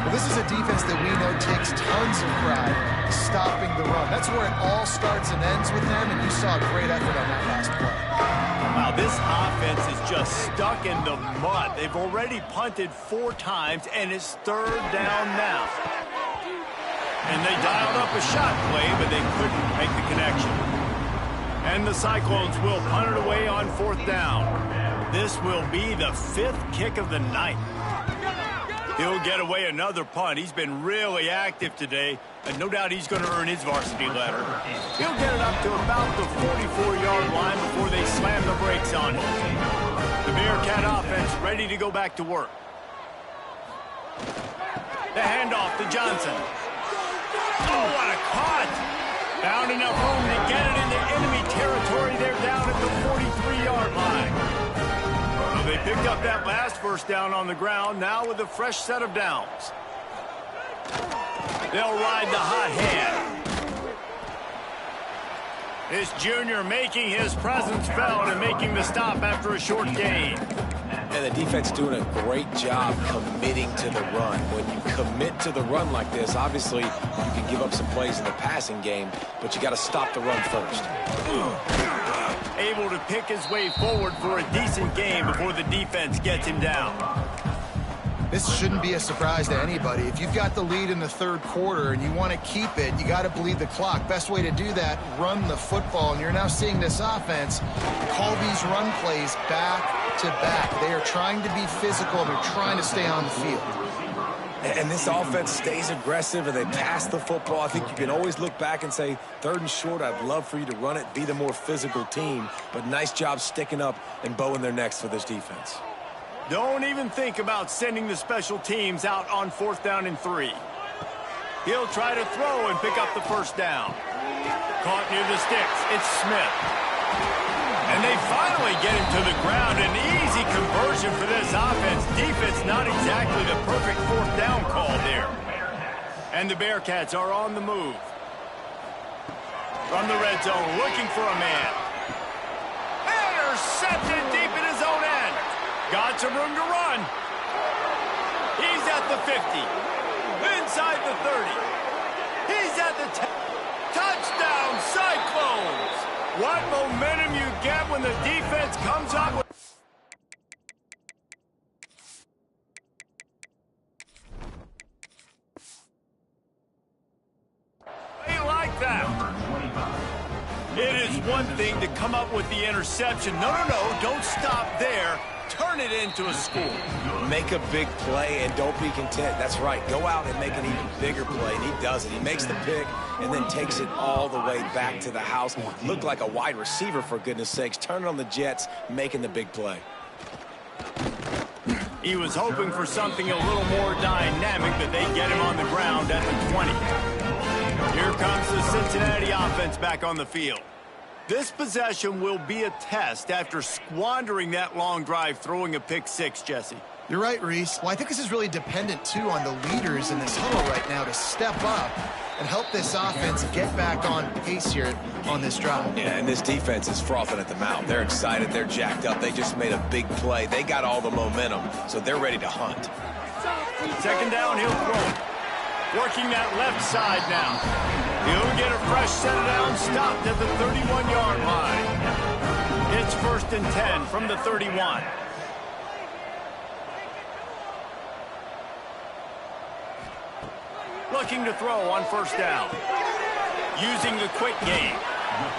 Well, this is a defense that we know takes tons of pride stopping the run. That's where it all starts and ends with them, and you saw a great effort on that last play. Wow, this offense is just stuck in the mud. They've already punted 4 times, and it's third down now. And they dialed up a shot play, but they couldn't make the connection. And the Cyclones will punt it away on 4th down. This will be the 5th kick of the night. He'll get away another punt. He's been really active today, and no doubt he's going to earn his varsity letter. He'll get it up to about the 44-yard line before they slam the brakes on him. The Bearcat offense ready to go back to work. The handoff to Johnson. Oh, what a cut! Found enough room to get it into enemy territory. They're down at the 43-yard line. Well, they picked up that last first down on the ground, now with a fresh set of downs. They'll ride the hot hand. This junior making his presence felt and making the stop after a short gain. And the defense doing a great job committing to the run. When you commit to the run like this, obviously you can give up some plays in the passing game, but you got to stop the run first. Able to pick his way forward for a decent game before the defense gets him down. This shouldn't be a surprise to anybody. If you've got the lead in the third quarter and you want to keep it, you got to bleed the clock. Best way to do that, run the football. And you're now seeing this offense call these run plays back to back. They are trying to be physical. They're trying to stay on the field. And this offense stays aggressive and they pass the football. I think you can always look back and say, 3rd and short, I'd love for you to run it, be the more physical team. But nice job sticking up and bowing their necks for this defense. Don't even think about sending the special teams out on 4th down and 3. He'll try to throw and pick up the first down. Caught near the sticks. It's Smith. And they finally get him to the ground. An easy conversion for this offense. Defense not exactly the perfect 4th down call there. And the Bearcats are on the move. From the red zone, looking for a man. Intercepted deep in his own end. Got some room to run. He's at the 50. Inside the 30. He's at the 10. Touchdown, Cyclones! What momentum you get when the defense comes up with... They like that. It is one thing to come up with the interception. No, don't stop there. Turn it into a score. Make a big play and don't be content. That's right. Go out and make an even bigger play, and he does it. He makes the pick and then takes it all the way back to the house. Looked like a wide receiver, for goodness sakes. Turning on the jets, making the big play. He was hoping for something a little more dynamic, but they get him on the ground at the 20. Here comes the Cincinnati offense back on the field. This possession will be a test after squandering that long drive, throwing a pick 6, Jesse. You're right, Reese. Well, I think this is really dependent, too, on the leaders in this huddle right now to step up and help this offense get back on pace here on this drive. Yeah, and this defense is frothing at the mouth. They're excited. They're jacked up. They just made a big play. They got all the momentum, so they're ready to hunt. 2nd down, he'll throw it. Working that left side now. He'll get a fresh set down, stopped at the 31-yard line. It's 1st and 10 from the 31. Looking to throw on 1st down. Using the quick game.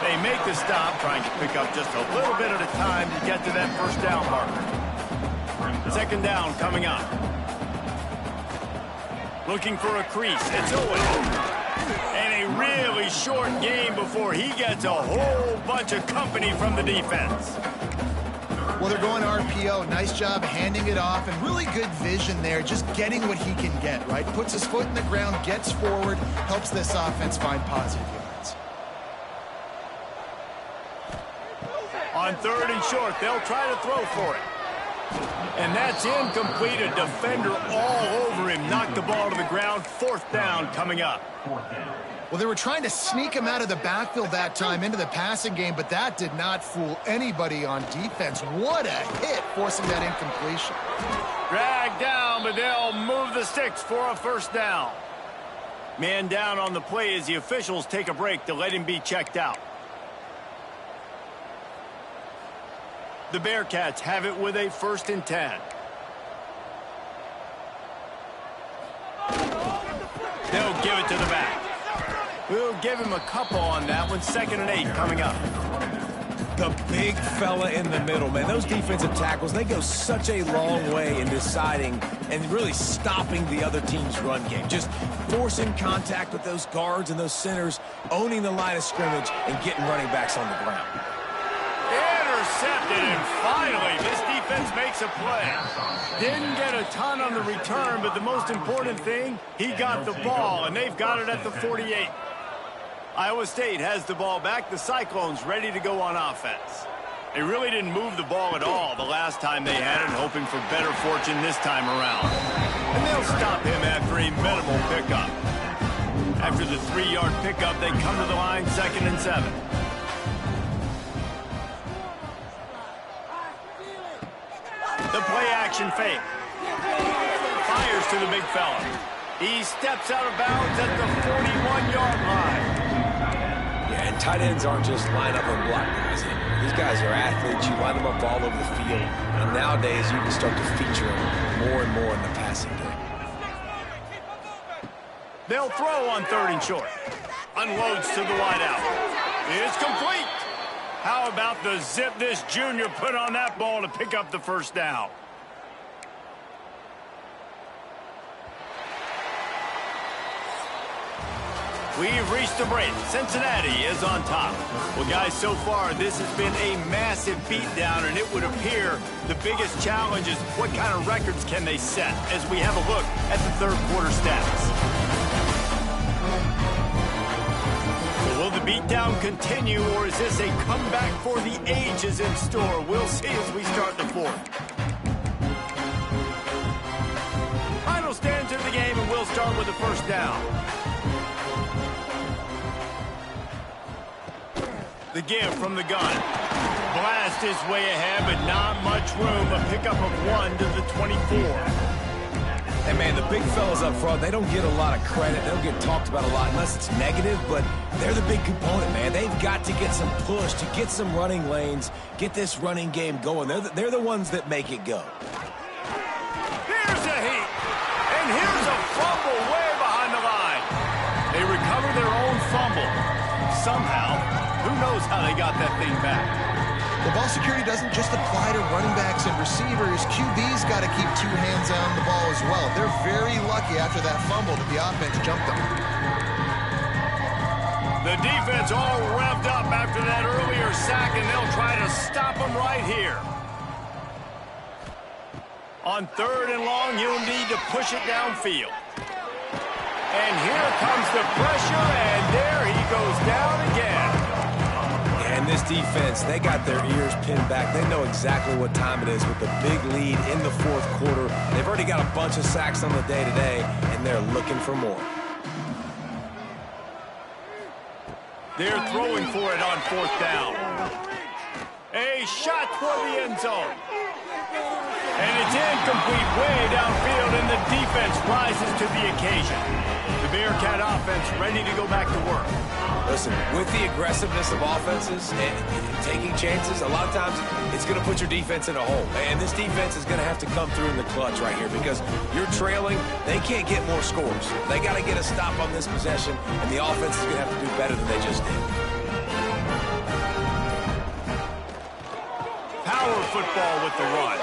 They make the stop, trying to pick up just a little bit at a time to get to that 1st down marker. 2nd down coming up. Looking for a crease. It's Owen. And a really short game before he gets a whole bunch of company from the defense. Well, they're going RPO. Nice job handing it off, and really good vision there, just getting what he can get, right? Puts his foot in the ground, gets forward, helps this offense find positive yards. On 3rd and short, they'll try to throw for it. And that's incomplete. A defender all over him. Knocked the ball to the ground. 4th down coming up. Well, they were trying to sneak him out of the backfield that time into the passing game, but that did not fool anybody on defense. What a hit, forcing that incompletion. Dragged down, but they'll move the sticks for a 1st down. Man down on the play as the officials take a break to let him be checked out. The Bearcats have it with a 1st and 10. They'll give it to the back. We'll give him a couple on that one. 2nd and 8 coming up. The big fella in the middle, man. Those defensive tackles, they go such a long way in deciding and really stopping the other team's run game. Just forcing contact with those guards and those centers, owning the line of scrimmage, and getting running backs on the ground. Intercepted, and finally this defense makes a play. Didn't get a ton on the return, but the most important thing, he got the ball, and they've got it at the 48. Iowa State has the ball back. The Cyclones ready to go on offense. They really didn't move the ball at all the last time they had it, hoping for better fortune this time around. And they'll stop him after a minimal pickup. After the 3-yard pickup, they come to the line 2nd and 7. play-action fake. Fires to the big fella. He steps out of bounds at the 41-yard line. Yeah, and tight ends aren't just line up and block guys anymore. These guys are athletes. You line them up all over the field. And nowadays, you can start to feature them more and more in the passing game. They'll throw on 3rd and short. Unloads to the wideout. It's complete. How about the zip this junior put on that ball to pick up the first down? We've reached the break. Cincinnati is on top. Well, guys, so far, this has been a massive beatdown, and it would appear the biggest challenge is what kind of records can they set as we have a look at the third quarter stats. So will the beatdown continue, or is this a comeback for the ages in store? We'll see as we start the fourth. Final stands of the game, and we'll start with the first down. The give from the gun. Blast his way ahead, but not much room. A pickup of 1 to the 24. Hey, man, the big fellas up front, they don't get a lot of credit. They don't get talked about a lot unless it's negative, but they're the big component, man. They've got to get some push, to get some running lanes, get this running game going. They're the ones that make it go. Here's a heat, and here's a fumble way behind the line. They recover their own fumble. Somehow. Who knows how they got that thing back? The ball security doesn't just apply to running backs and receivers. QB's got to keep 2 hands on the ball as well. They're very lucky after that fumble that the offense jumped them. The defense all revved up after that earlier sack, and they'll try to stop them right here. On 3rd and long, you'll need to push it downfield. And here comes the pressure, and there he goes down again. And this defense, they got their ears pinned back. They know exactly what time it is with the big lead in the fourth quarter. They've already got a bunch of sacks on the day today, and they're looking for more. They're throwing for it on 4th down. A shot for the end zone. And it's incomplete way downfield, and the defense rises to the occasion. The Bearcat offense ready to go back to work. Listen, with the aggressiveness of offenses and taking chances, a lot of times it's going to put your defense in a hole. And this defense is going to have to come through in the clutch right here because you're trailing. They can't get more scores. They got to get a stop on this possession, and the offense is going to have to do better than they just did. Power football with the run.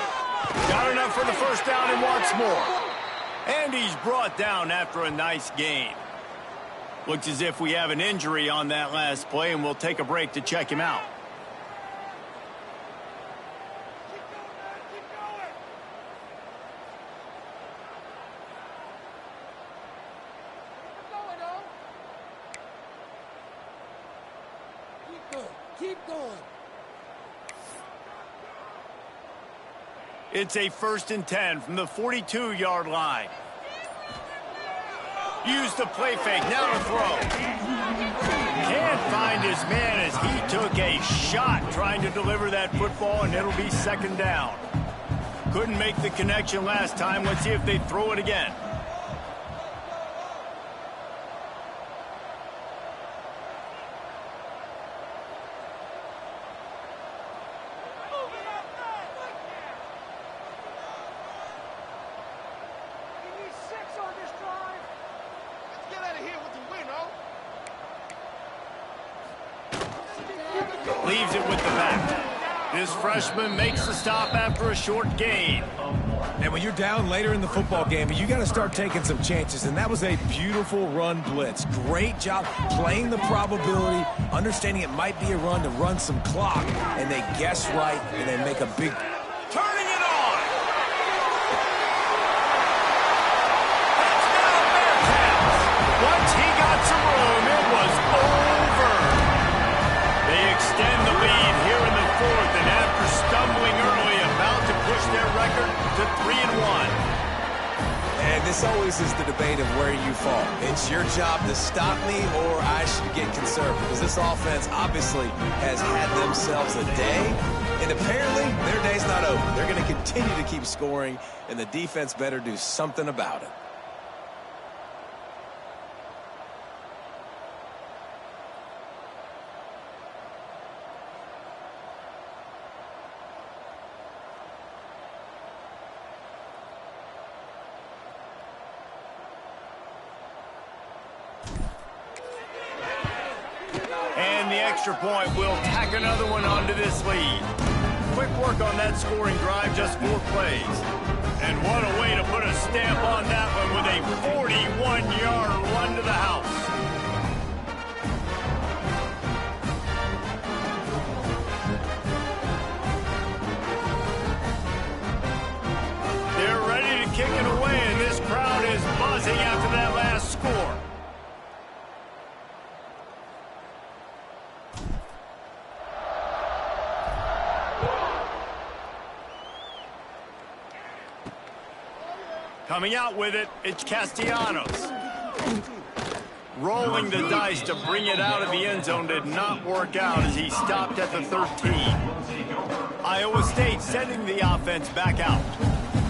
Got enough for the first down and wants more. And he's brought down after a nice gain. Looks as if we have an injury on that last play, and we'll take a break to check him out. Keep going. It's a 1st and 10 from the 42-yard line. Use the play fake, now to throw. Can't find his man as he took a shot trying to deliver that football, and it'll be 2nd down. Couldn't make the connection last time. Let's see if they throw it again. Leaves it with the back. This freshman makes the stop after a short gain. And when you're down later in the football game, you got to start taking some chances. And that was a beautiful run blitz. Great job playing the probability, understanding it might be a run to run some clock. And they guess right, and they make a big... Turning it on! Touchdown Bearcats! Once he got some room, it was over. They extend the lead here in the fourth, and after stumbling early, about to push their record to 3-1. And this always is the debate of where you fall. It's your job to stop me, or I should get conservative, because this offense obviously has had themselves a day, and apparently their day's not over. They're going to continue to keep scoring, and the defense better do something about it. And the extra point will tack another one onto this lead. Quick work on that scoring drive, just 4 plays. And what a way to put a stamp on that one with a 41-yard run to the house. They're ready to kick it away, and this crowd is buzzing after that last score. Coming out with it, it's Castellanos. Rolling the dice to bring it out of the end zone did not work out as he stopped at the 13. Iowa State sending the offense back out.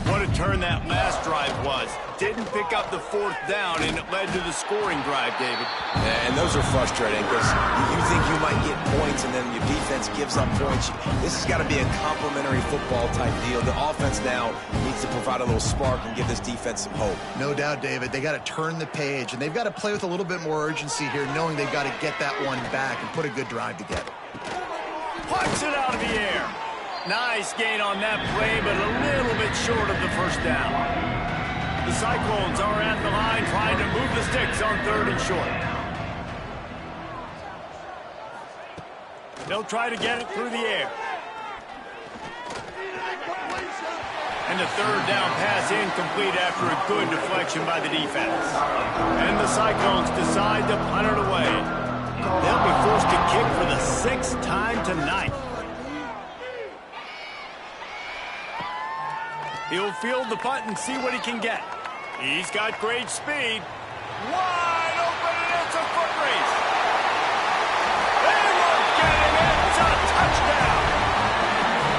What a turn that last drive was. Didn't pick up the 4th down, and it led to the scoring drive, David. And those are frustrating because you think you might get points, and then your defense gives up points. This has got to be a complementary football type deal. The offense now needs to provide a little spark and give this defense some hope. No doubt, David. They got to turn the page, and they've got to play with a little bit more urgency here, knowing they've got to get that one back and put a good drive together. Punts it out of the air. Nice gain on that play, but a little bit short of the first down. The Cyclones are at the line trying to move the sticks on 3rd and short. They'll try to get it through the air. And the 3rd down pass incomplete after a good deflection by the defense. And the Cyclones decide to punt it away. They'll be forced to kick for the 6th time tonight. He'll field the punt and see what he can get. He's got great speed. Wide open, and it's a foot race. They won't get him. It's a touchdown.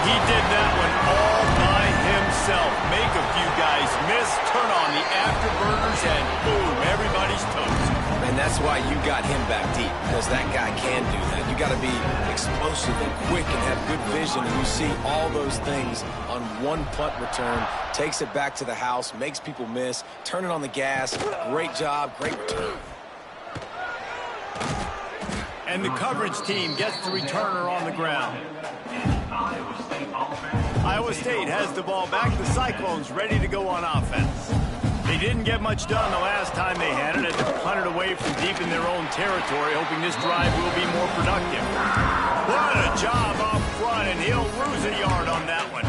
He did that one all by himself. Make a few guys miss, turn on the afterburners, and boom, everybody's toast. And that's why you got him back deep, because that guy can do that. You got to be explosive and quick and have good vision, and you see all those things on one punt return. Takes it back to the house, makes people miss, turning on the gas. Great job, great return. And the coverage team gets the returner on the ground. Iowa State has the ball back. The Cyclones ready to go on offense. They didn't get much done the last time they had it, as they punted away from deep in their own territory, hoping this drive will be more productive. What a job off front, and he'll lose a yard on that one.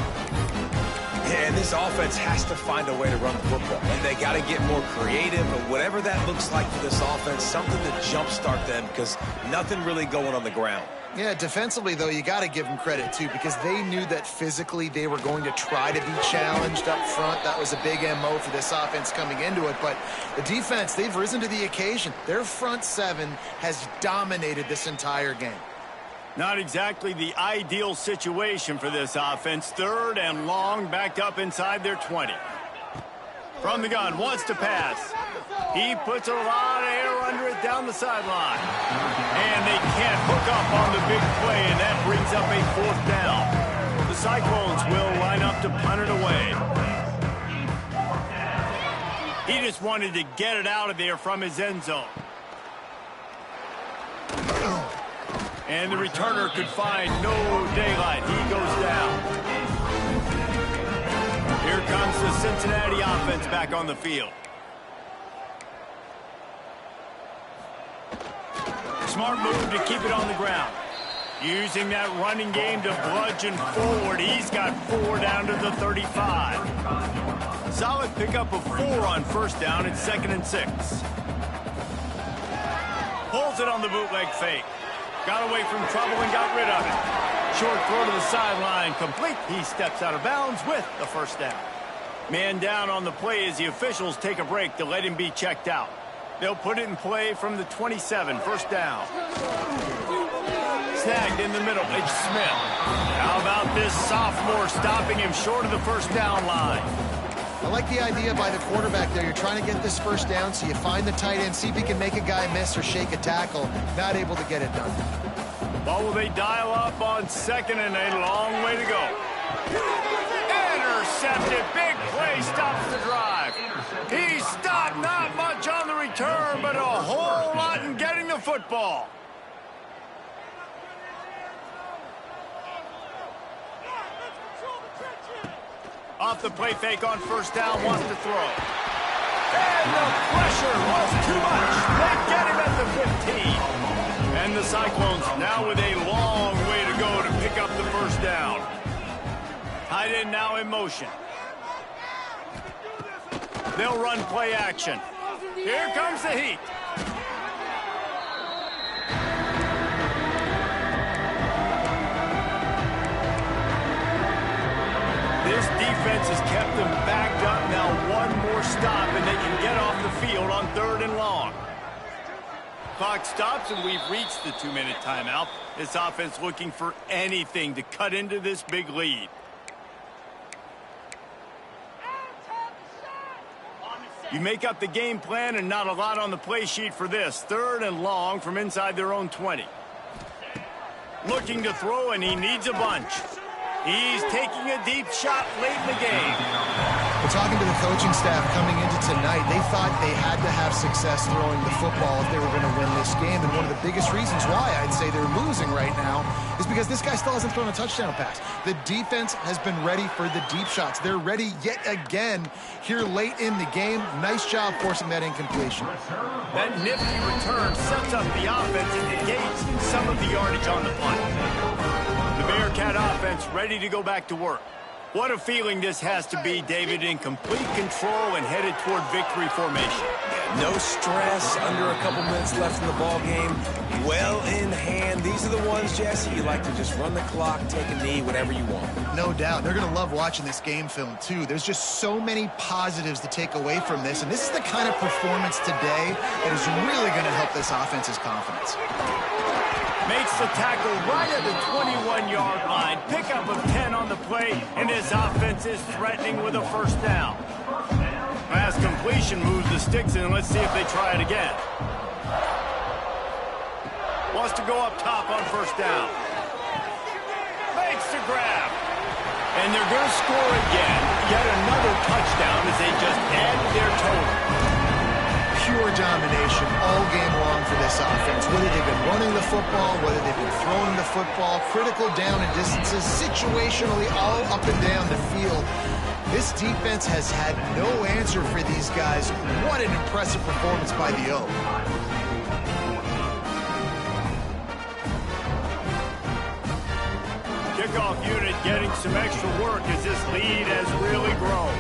Yeah, and this offense has to find a way to run the football. And they got to get more creative, but whatever that looks like for this offense, something to jumpstart them, because nothing really going on the ground. Yeah, defensively, though, you got to give them credit, too, because they knew that physically they were going to try to be challenged up front. That was a big MO for this offense coming into it. But the defense, they've risen to the occasion. Their front 7 has dominated this entire game. Not exactly the ideal situation for this offense. 3rd and long, backed up inside their 20. From the gun, wants to pass. He puts a lot of air under it down the sideline. And they can't hook up on the big play, and that brings up a 4th down. The Cyclones will line up to punt it away. He just wanted to get it out of there from his end zone. And the returner could find no daylight. He goes down. Here comes the Cincinnati offense back on the field. Smart move to keep it on the ground. Using that running game to bludgeon forward. He's got 4 down to the 35. Solid pickup of 4 on 1st down. It's 2nd and 6. Pulls it on the bootleg fake. Got away from trouble and got rid of it. Short throw to the sideline, complete. He steps out of bounds with the 1st down. Man down on the play as the officials take a break to let him be checked out. They'll put it in play from the 27, first down. Snagged in the middle, it's Smith. How about this sophomore stopping him short of the first down line? I like the idea by the quarterback there. You're trying to get this first down, so you find the tight end, see if he can make a guy miss or shake a tackle. Not able to get it done. Well, will they dial up on second and a long way to go? Intercepted. Big play stops the drive. He stopped, not much on the return, but a whole lot in getting the football. Off the play fake on first down, wants to throw. And the pressure was too much. They get him at the 15. And the Cyclones now with a long way to go to pick up the first down. Tight end now in motion. They'll run play action. Here comes the heat. This defense has kept them backed up. Now one more stop and they can get off the field on 3rd and long. Clock stops and we've reached the 2-minute timeout. This offense looking for anything to cut into this big lead. You make up the game plan and not a lot on the play sheet for this. 3rd and long from inside their own 20. Looking to throw and he needs a bunch. He's taking a deep shot late in the game. We're talking to the coaching staff coming into tonight. They thought they had to have success throwing the football if they were going to win this game. And one of the biggest reasons why I'd say they're losing right now is because this guy still hasn't thrown a touchdown pass. The defense has been ready for the deep shots. They're ready yet again here late in the game. Nice job forcing that incompletion. That nifty return sets up the offense and negates some of the yardage on the punt. The Bearcat offense ready to go back to work. What a feeling this has to be, David, in complete control and headed toward victory formation. No stress, under a couple minutes left in the ball game. Well in hand. These are the ones, Jesse, you like to just run the clock, take a knee, whatever you want. No doubt. They're going to love watching this game film, too. There's just so many positives to take away from this, and this is the kind of performance today that is really going to help this offense's confidence. Makes the tackle right at the 21-yard line. Pickup of 10 on the play, and his offense is threatening with a first down. Pass completion moves the sticks in. Let's see if they try it again. Wants to go up top on first down. Makes the grab. And they're going to score again. Yet another touchdown as they just add to their total. Pure domination all game long for this offense. Whether they've been running the football, whether they've been throwing the football, critical down and distances, situationally all up and down the field. This defense has had no answer for these guys. What an impressive performance by the O. Kickoff unit getting some extra work as this lead has really grown.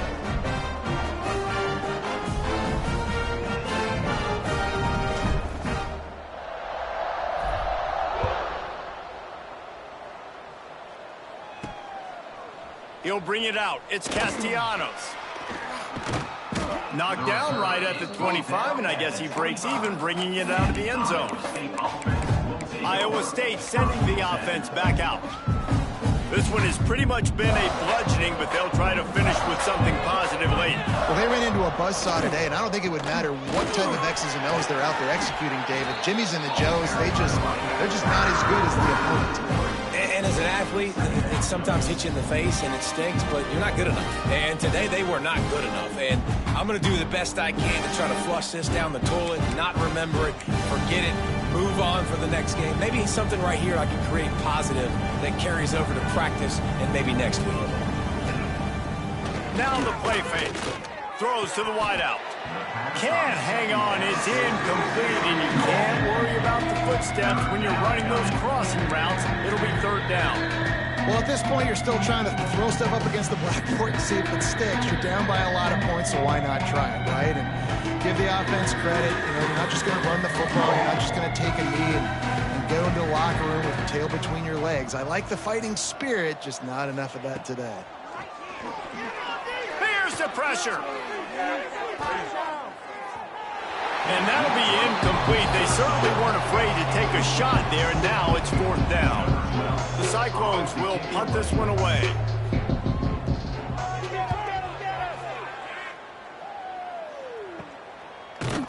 He'll bring it out. It's Castellanos. Knocked down right at the 25, and I guess he breaks even, bringing it out of the end zone. Iowa State sending the offense back out. This one has pretty much been a bludgeoning, but they'll try to finish with something positive late. Well, they ran into a buzzsaw today, and I don't think it would matter what type of X's and O's they're out there executing, David. Jimmy's and the Joes, they're just not as good as the opponent. And as an athlete, it sometimes hits you in the face and it stinks, but you're not good enough. And today they were not good enough. And I'm going to do the best I can to try to flush this down the toilet, not remember it, forget it, move on for the next game. Maybe something right here I can create positive that carries over to practice and maybe next week. Now the play fake. Throws to the wideout. Can't hang on, it's incomplete, and you can't worry about the footsteps when you're running those crossing routes. It'll be third down. Well, at this point, you're still trying to throw stuff up against the blackboard and see if it sticks. You're down by a lot of points, so why not try it, right? And give the offense credit. You know, you're not just going to run the football. You're not just going to take a knee and go into the locker room with your tail between your legs. I like the fighting spirit, just not enough of that today. Here's the pressure. And that'll be incomplete. They certainly weren't afraid to take a shot there, and now it's 4th down. The Cyclones will punt this one away.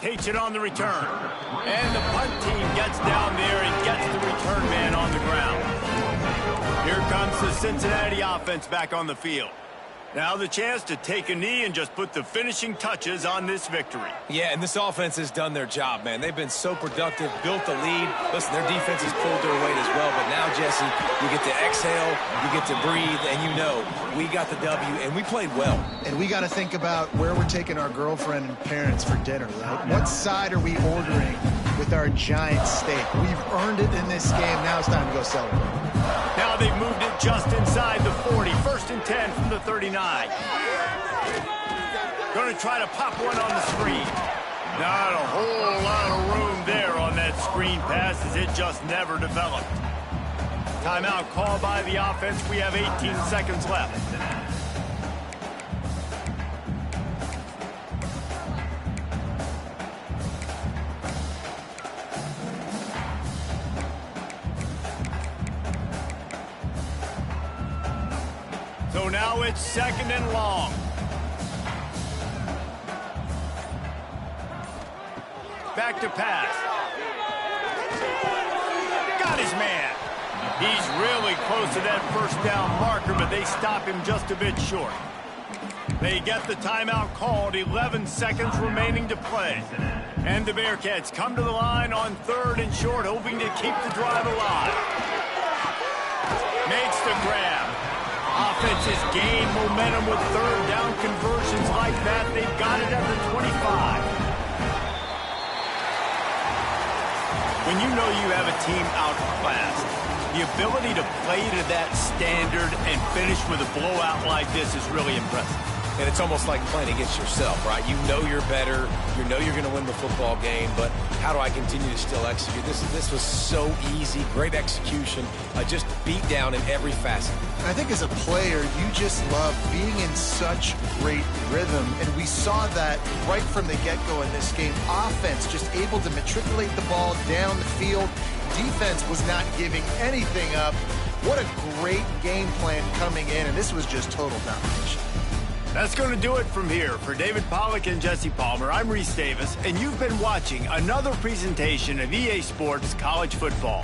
Takes it on the return. And the punt team gets down there and gets the return man on the ground. Here comes the Cincinnati offense back on the field. Now the chance to take a knee and just put the finishing touches on this victory. Yeah, and this offense has done their job, man. They've been so productive, built the lead. Listen, their defense has pulled their weight as well. But now, Jesse, you get to exhale, you get to breathe, and you know we got the W, and we played well. And we got to think about where we're taking our girlfriend and parents for dinner, right? What side are we ordering with our giant steak? We've earned it in this game. Now it's time to go celebrate. Now they've moved it just inside the 40. 1st and 10 from the 39. Going to try to pop one on the screen. Not a whole lot of room there on that screen pass as it just never developed. Timeout called by the offense. We have 18 seconds left. So now it's 2nd and long. Back to pass. Got his man. He's really close to that 1st down marker, but they stop him just a bit short. They get the timeout called, 11 seconds remaining to play. And the Bearcats come to the line on 3rd and short, hoping to keep the drive alive. Makes the grab. Offense has gained momentum with 3rd down conversions like that. They've got it at the 25. When you know you have a team outclassed, the ability to play to that standard and finish with a blowout like this is really impressive. And it's almost like playing against yourself, right? You know you're better. You know you're going to win the football game, but how do I continue to still execute? This was so easy. Great execution. Just beat down in every facet. I think as a player, you just love being in such great rhythm, and we saw that right from the get-go in this game. Offense just able to matriculate the ball down the field. Defense was not giving anything up. What a great game plan coming in, and this was just total domination. That's going to do it from here. For David Pollack and Jesse Palmer, I'm Reese Davis, and you've been watching another presentation of EA Sports College Football.